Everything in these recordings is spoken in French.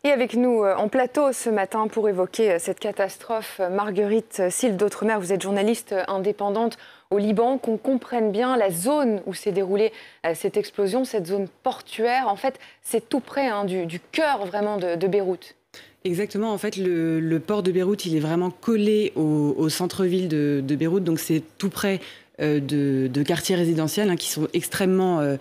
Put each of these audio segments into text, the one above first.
Et avec nous en plateau ce matin pour évoquer cette catastrophe, Marguerite Sille d'Outremer, vous êtes journaliste indépendante au Liban, qu'on comprenne bien la zone où s'est déroulée cette explosion, cette zone portuaire. En fait, c'est tout près du cœur vraiment de Beyrouth. Exactement, en fait, le port de Beyrouth, il est vraiment collé au centre-ville de Beyrouth, donc c'est tout près de quartiers résidentiels qui sont extrêmement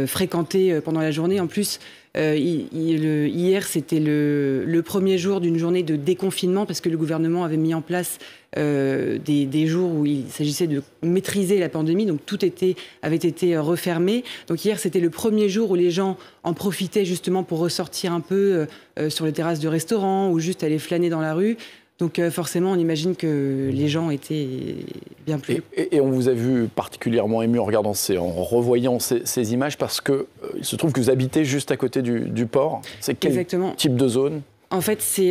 fréquentés pendant la journée. En plus, hier, c'était le premier jour d'une journée de déconfinement parce que le gouvernement avait mis en place des jours où il s'agissait de maîtriser la pandémie, donc tout avait été refermé. Donc hier, c'était le premier jour où les gens en profitaient justement pour ressortir un peu sur les terrasses de restaurants ou juste aller flâner dans la rue. Donc forcément, on imagine que les gens étaient bien plus... Et on vous a vu particulièrement ému en revoyant ces images parce qu'il se trouve que vous habitez juste à côté du port. C'est quel type de zone ? En fait, c'est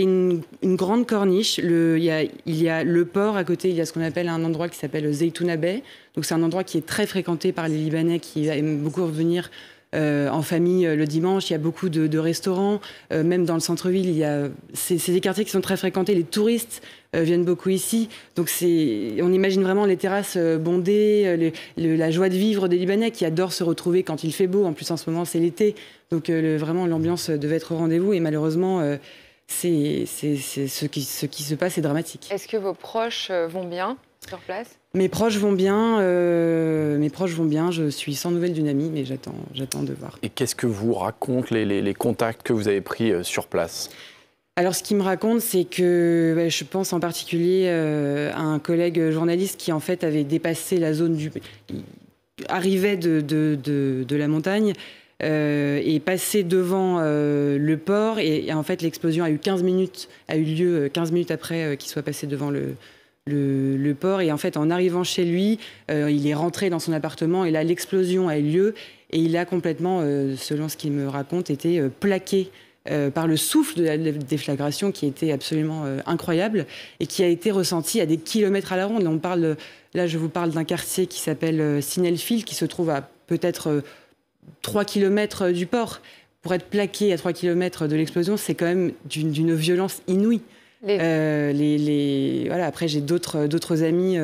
une grande corniche. Il y a le port à côté, il y a ce qu'on appelle un endroit qui s'appelle Zeytouna Bay. Donc c'est un endroit qui est très fréquenté par les Libanais qui aiment beaucoup revenir en famille le dimanche. Il y a beaucoup de restaurants, même dans le centre-ville. C'est des quartiers qui sont très fréquentés. Les touristes viennent beaucoup ici. Donc on imagine vraiment les terrasses bondées, la joie de vivre des Libanais qui adorent se retrouver quand il fait beau. En plus, en ce moment, c'est l'été. Donc vraiment, l'ambiance devait être au rendez-vous. Et malheureusement, ce qui se passe est dramatique. Est-ce que vos proches vont bien sur place ? Mes proches vont bien. Je suis sans nouvelles d'une amie, mais j'attends de voir. Et qu'est-ce que vous racontent les contacts que vous avez pris sur place ? Alors, ce qu'il me raconte, c'est que je pense en particulier à un collègue journaliste qui, en fait, avait dépassé la zone arrivait de la montagne et passé devant le port. Et en fait, l'explosion a eu lieu 15 minutes après qu'il soit passé devant le port. Et en fait, en arrivant chez lui, il est rentré dans son appartement et là, l'explosion a eu lieu. Et il a complètement, selon ce qu'il me raconte, été plaqué par le souffle de la déflagration qui était absolument incroyable et qui a été ressenti à des kilomètres à la ronde. Là, je vous parle d'un quartier qui s'appelle Sinelfil, qui se trouve à peut-être 3 kilomètres du port. Pour être plaqué à 3 kilomètres de l'explosion, c'est quand même d'une violence inouïe. Voilà, après, j'ai d'autres amis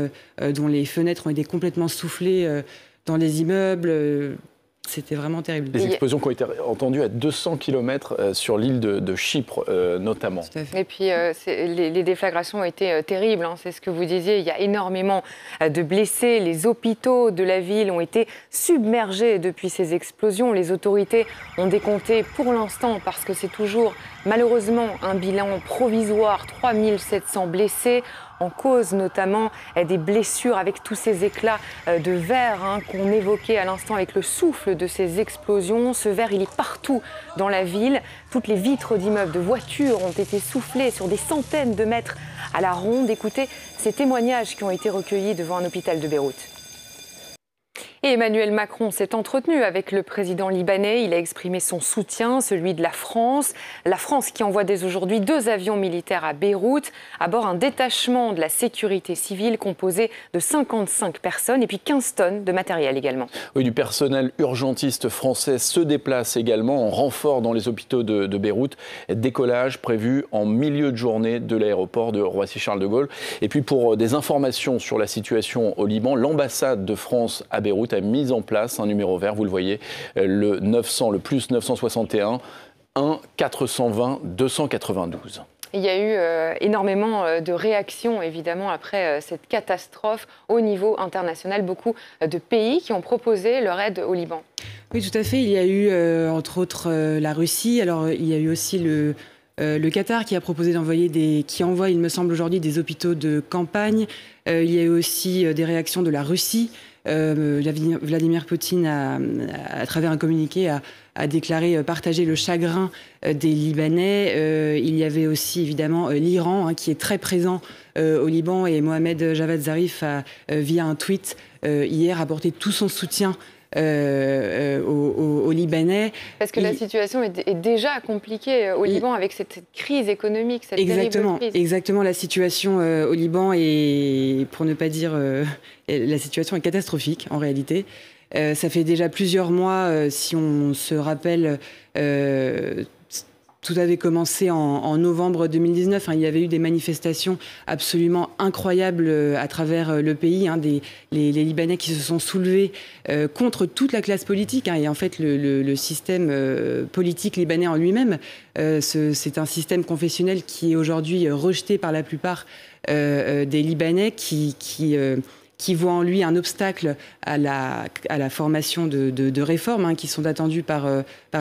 dont les fenêtres ont été complètement soufflées dans les immeubles. C'était vraiment terrible. Des explosions qui ont été entendues à 200 km sur l'île de Chypre, notamment. Tout à fait. Et puis, les déflagrations ont été terribles, c'est ce que vous disiez. Il y a énormément de blessés. Les hôpitaux de la ville ont été submergés depuis ces explosions. Les autorités ont décompté pour l'instant, parce que c'est toujours malheureusement un bilan provisoire, 3700 blessés. En cause notamment des blessures avec tous ces éclats de verre qu'on évoquait à l'instant avec le souffle de ces explosions. Ce verre, il est partout dans la ville. Toutes les vitres d'immeubles, de voitures ont été soufflées sur des centaines de mètres à la ronde. Écoutez ces témoignages qui ont été recueillis devant un hôpital de Beyrouth. Et Emmanuel Macron s'est entretenu avec le président libanais. Il a exprimé son soutien, celui de la France. La France qui envoie dès aujourd'hui 2 avions militaires à Beyrouth, à bord un détachement de la sécurité civile composé de 55 personnes et puis 15 tonnes de matériel également. Oui, du personnel urgentiste français se déplace également en renfort dans les hôpitaux de Beyrouth. Décollage prévu en milieu de journée de l'aéroport de Roissy-Charles de Gaulle. Et puis pour des informations sur la situation au Liban, l'ambassade de France à Beyrouth a mis en place un numéro vert, vous le voyez, le 900, le plus 961 1 420 292. Il y a eu énormément de réactions, évidemment, après cette catastrophe au niveau international. Beaucoup de pays qui ont proposé leur aide au Liban. Oui, tout à fait. Il y a eu, entre autres, la Russie. Alors, il y a eu aussi le Qatar qui a proposé qui envoie, il me semble, aujourd'hui des hôpitaux de campagne. Il y a eu aussi des réactions de la Russie. Vladimir Poutine, à travers un communiqué, a déclaré partager le chagrin des Libanais. Il y avait aussi évidemment l'Iran qui est très présent au Liban et Mohamed Javad Zarif a, via un tweet hier, apporté tout son soutien aux Libanais. Parce que la situation est déjà compliquée au Liban avec cette crise économique, cette terrible crise. Exactement, la situation au Liban est, pour ne pas dire, la situation est catastrophique en réalité. Ça fait déjà plusieurs mois, si on se rappelle, tout avait commencé en novembre 2019. Il y avait eu des manifestations absolument incroyables à travers le pays, les Libanais qui se sont soulevés contre toute la classe politique. Et en fait, le système politique libanais en lui-même, c'est un système confessionnel qui est aujourd'hui rejeté par la plupart des Libanais qui voit en lui un obstacle à la formation de réformes qui sont attendues par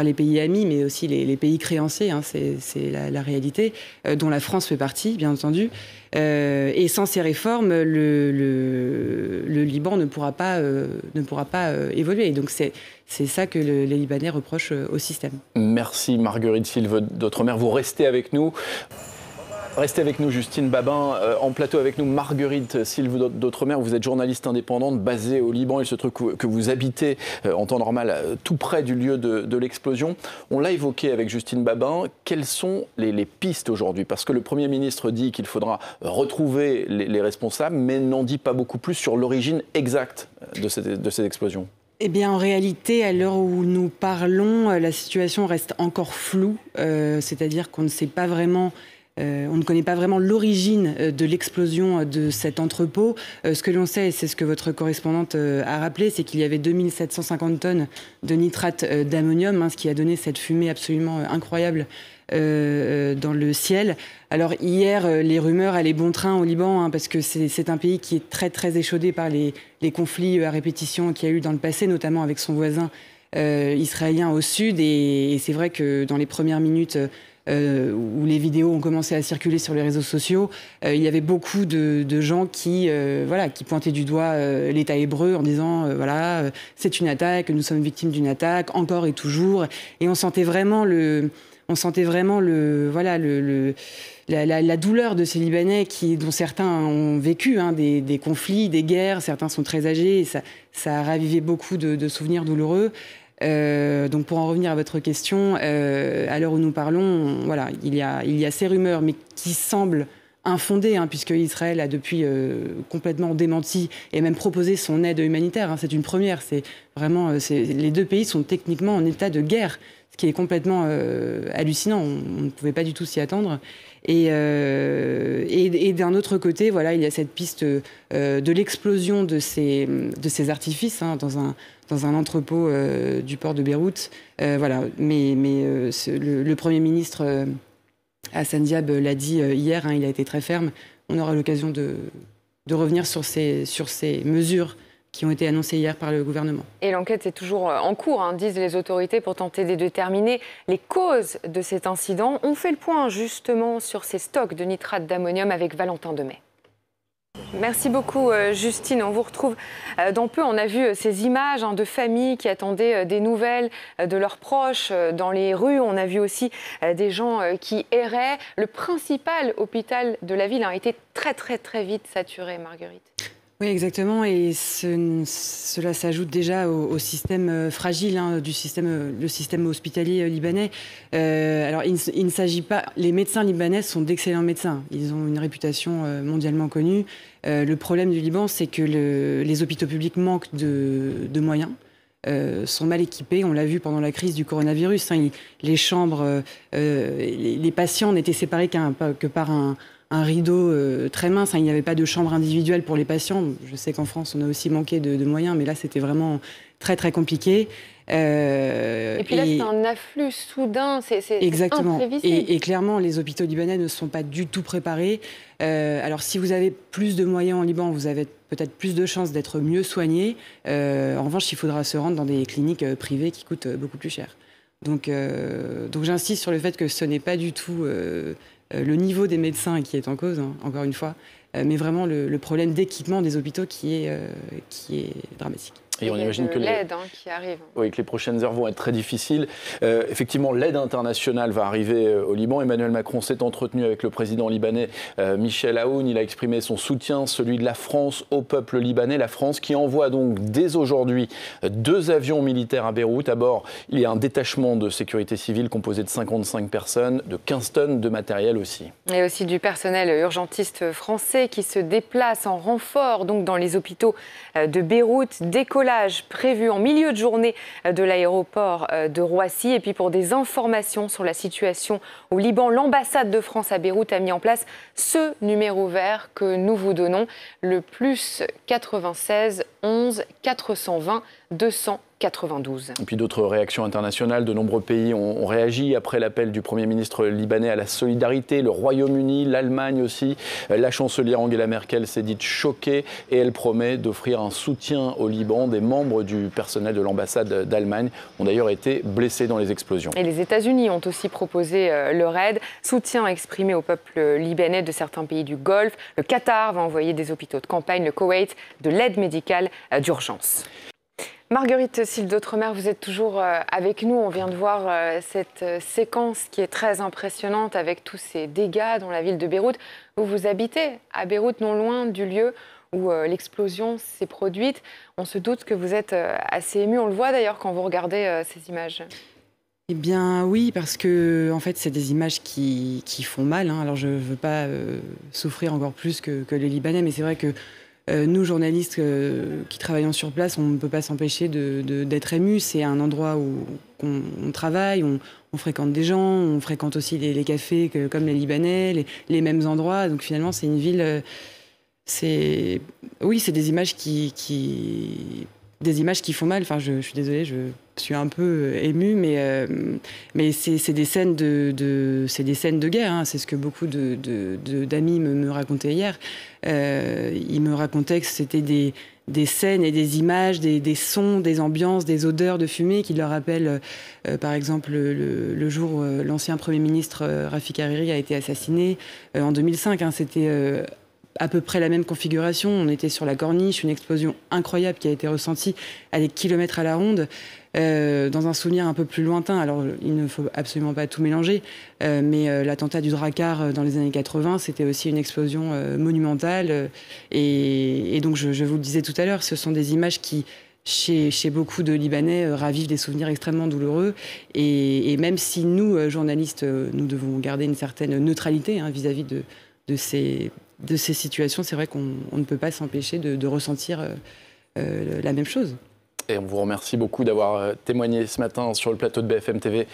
les pays amis, mais aussi les pays créanciers, c'est la réalité, dont la France fait partie, bien entendu. Et sans ces réformes, le Liban ne pourra pas évoluer. Et donc c'est ça que les Libanais reprochent au système. Merci Marguerite Sylve d'Outremer. Vous restez avec nous. Restez avec nous, Justine Babin, en plateau avec nous, Marguerite Sylve d'Outremer. Vous êtes journaliste indépendante basée au Liban. Il se trouve que vous habitez en temps normal tout près du lieu de l'explosion. On l'a évoqué avec Justine Babin. Quelles sont les pistes aujourd'hui? Parce que le Premier ministre dit qu'il faudra retrouver les responsables, mais n'en dit pas beaucoup plus sur l'origine exacte de cette explosion. Eh bien, en réalité, à l'heure où nous parlons, la situation reste encore floue. C'est-à-dire qu'on ne sait pas vraiment... on ne connaît pas vraiment l'origine de l'explosion de cet entrepôt. Ce que l'on sait, et c'est ce que votre correspondante a rappelé, c'est qu'il y avait 2750 tonnes de nitrate d'ammonium, ce qui a donné cette fumée absolument incroyable dans le ciel. Alors hier, les rumeurs allaient bon train au Liban, parce que c'est un pays qui est très très échaudé par les conflits à répétition qu'il y a eu dans le passé, notamment avec son voisin israélien au sud. Et c'est vrai que dans les premières minutes... où les vidéos ont commencé à circuler sur les réseaux sociaux, il y avait beaucoup de gens qui pointaient du doigt l'État hébreu en disant c'est une attaque, nous sommes victimes d'une attaque, encore et toujours. Et on sentait vraiment la douleur de ces Libanais dont certains ont vécu des conflits, des guerres, certains sont très âgés, et ça a ravivé beaucoup de souvenirs douloureux. Donc pour en revenir à votre question, à l'heure où nous parlons, il y a ces rumeurs, mais qui semblent infondées, puisque Israël a depuis complètement démenti et même proposé son aide humanitaire. C'est une première. Les deux pays sont techniquement en état de guerre, ce qui est complètement hallucinant. On ne pouvait pas du tout s'y attendre. Et d'un autre côté, il y a cette piste de l'explosion de ces artifices dans un entrepôt du port de Beyrouth. Mais le Premier ministre Hassan Diab l'a dit hier, il a été très ferme. On aura l'occasion de revenir sur ces mesures qui ont été annoncées hier par le gouvernement. Et l'enquête est toujours en cours, disent les autorités, pour tenter de déterminer les causes de cet incident. On fait le point justement sur ces stocks de nitrate d'ammonium avec Valentin Demey. Merci beaucoup Justine, on vous retrouve dans peu. On a vu ces images de familles qui attendaient des nouvelles de leurs proches dans les rues. On a vu aussi des gens qui erraient. Le principal hôpital de la ville a été très très très vite saturé, Marguerite. Oui, exactement, et cela s'ajoute déjà au système fragile le système hospitalier libanais. Alors, il ne s'agit pas... Les médecins libanais sont d'excellents médecins. Ils ont une réputation mondialement connue. Le problème du Liban, c'est que les hôpitaux publics manquent de moyens. Sont mal équipés. On l'a vu pendant la crise du coronavirus. Les chambres, les patients n'étaient séparés que par un rideau très mince. Il n'y avait pas de chambre individuelle pour les patients. Je sais qu'en France, on a aussi manqué de moyens, mais là, c'était vraiment très, très compliqué. Et puis là, c'est un afflux soudain, c'est imprévisible. Et clairement, les hôpitaux libanais ne sont pas du tout préparés. Alors, si vous avez plus de moyens en Liban, vous avez peut-être plus de chances d'être mieux soigné. En revanche, il faudra se rendre dans des cliniques privées qui coûtent beaucoup plus cher. Donc j'insiste sur le fait que ce n'est pas du tout le niveau des médecins qui est en cause, encore une fois, mais vraiment le problème d'équipement des hôpitaux qui est dramatique. Et on imagine que l'aide qui arrive. Oui, que les prochaines heures vont être très difficiles. Effectivement, l'aide internationale va arriver au Liban. Emmanuel Macron s'est entretenu avec le président libanais Michel Aoun. Il a exprimé son soutien, celui de la France au peuple libanais. La France qui envoie donc dès aujourd'hui 2 avions militaires à Beyrouth. À bord, il y a un détachement de sécurité civile composé de 55 personnes, de 15 tonnes de matériel aussi. Et aussi du personnel urgentiste français qui se déplace en renfort donc dans les hôpitaux de Beyrouth. Décollage décollage prévu en milieu de journée de l'aéroport de Roissy. Et puis pour des informations sur la situation au Liban, l'ambassade de France à Beyrouth a mis en place ce numéro vert que nous vous donnons, le plus 96 11 420 292. Et puis d'autres réactions internationales, de nombreux pays ont réagi après l'appel du Premier ministre libanais à la solidarité, le Royaume-Uni, l'Allemagne aussi. La chancelière Angela Merkel s'est dite choquée et elle promet d'offrir un soutien au Liban. Des membres du personnel de l'ambassade d'Allemagne ont d'ailleurs été blessés dans les explosions. Et les États-Unis ont aussi proposé leur aide, soutien exprimé au peuple libanais de certains pays du Golfe. Le Qatar va envoyer des hôpitaux de campagne, le Koweït, de l'aide médicale d'urgence. Marguerite Sylve d'Outremer, vous êtes toujours avec nous. On vient de voir cette séquence qui est très impressionnante avec tous ces dégâts dans la ville de Beyrouth. Vous habitez à Beyrouth, non loin du lieu où l'explosion s'est produite. On se doute que vous êtes assez ému. On le voit d'ailleurs quand vous regardez ces images. Eh bien oui, parce que en fait, c'est des images qui font mal. Alors je ne veux pas souffrir encore plus que les Libanais, mais c'est vrai que nous, journalistes qui travaillons sur place, on ne peut pas s'empêcher d'être émus. C'est un endroit où on travaille, on fréquente des gens, on fréquente aussi les cafés comme les Libanais, les mêmes endroits. Donc finalement, c'est une ville... Oui, c'est des images des images qui font mal. Enfin, je suis désolée, je suis un peu émue, mais c'est des scènes de guerre. Hein. C'est ce que beaucoup d'amis me racontaient hier. Ils me racontaient que c'était des scènes et des images, des sons, des ambiances, des odeurs de fumée qui leur rappellent, par exemple, le jour où l'ancien Premier ministre Rafik Hariri a été assassiné en 2005. Hein. C'était... à peu près la même configuration. On était sur la corniche, une explosion incroyable qui a été ressentie à des kilomètres à la ronde, dans un souvenir un peu plus lointain. Alors, il ne faut absolument pas tout mélanger, mais l'attentat du Drakkar dans les années 80, c'était aussi une explosion monumentale. Et donc, je vous le disais tout à l'heure, ce sont des images qui, chez beaucoup de Libanais, ravivent des souvenirs extrêmement douloureux. Et même si nous, journalistes, nous devons garder une certaine neutralité vis-à-vis de ces situations, c'est vrai qu'on ne peut pas s'empêcher de ressentir la même chose. Et on vous remercie beaucoup d'avoir témoigné ce matin sur le plateau de BFM TV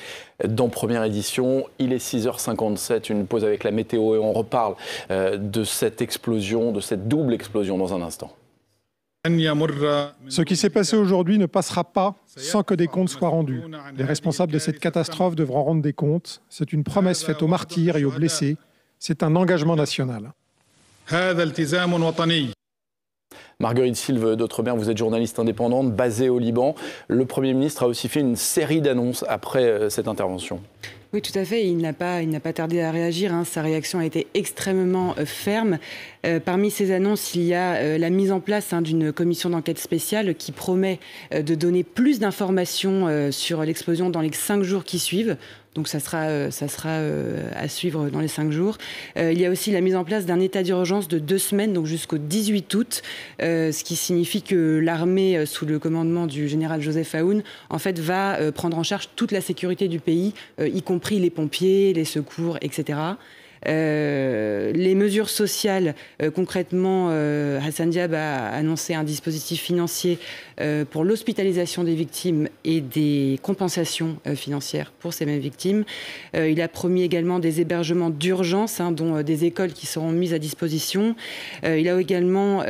dans Première Édition. Il est 6h57, une pause avec la météo et on reparle de cette explosion, de cette double explosion dans un instant. Ce qui s'est passé aujourd'hui ne passera pas sans que des comptes soient rendus. Les responsables de cette catastrophe devront rendre des comptes. C'est une promesse faite aux martyrs et aux blessés. C'est un engagement national. Marguerite Sylve d'Outremer, vous êtes journaliste indépendante basée au Liban. Le Premier ministre a aussi fait une série d'annonces après cette intervention. Oui, tout à fait. Il n'a pas tardé à réagir. Sa réaction a été extrêmement ferme. Parmi ces annonces, il y a la mise en place d'une commission d'enquête spéciale qui promet de donner plus d'informations sur l'explosion dans les 5 jours qui suivent. Donc ça sera à suivre dans les 5 jours. Il y a aussi la mise en place d'un état d'urgence de 2 semaines, donc jusqu'au 18 août, ce qui signifie que l'armée, sous le commandement du général Joseph Aoun, en fait, va prendre en charge toute la sécurité du pays, y compris les pompiers, les secours, etc. Les mesures sociales, concrètement, Hassan Diab a annoncé un dispositif financier pour l'hospitalisation des victimes et des compensations financières pour ces mêmes victimes. Il a promis également des hébergements d'urgence, dont des écoles qui seront mises à disposition. Il a également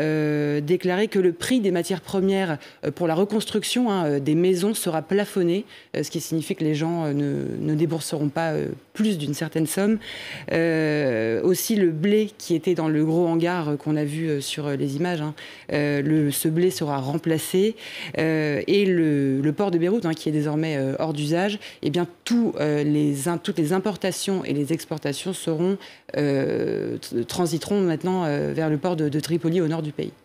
déclaré que le prix des matières premières pour la reconstruction des maisons sera plafonné, ce qui signifie que les gens ne débourseront pas plus d'une certaine somme. Aussi le blé qui était dans le gros hangar qu'on a vu sur les images, ce blé sera remplacé et le port de Beyrouth qui est désormais hors d'usage, eh bien toutes les importations et les exportations transiteront maintenant vers le port de Tripoli au nord du pays.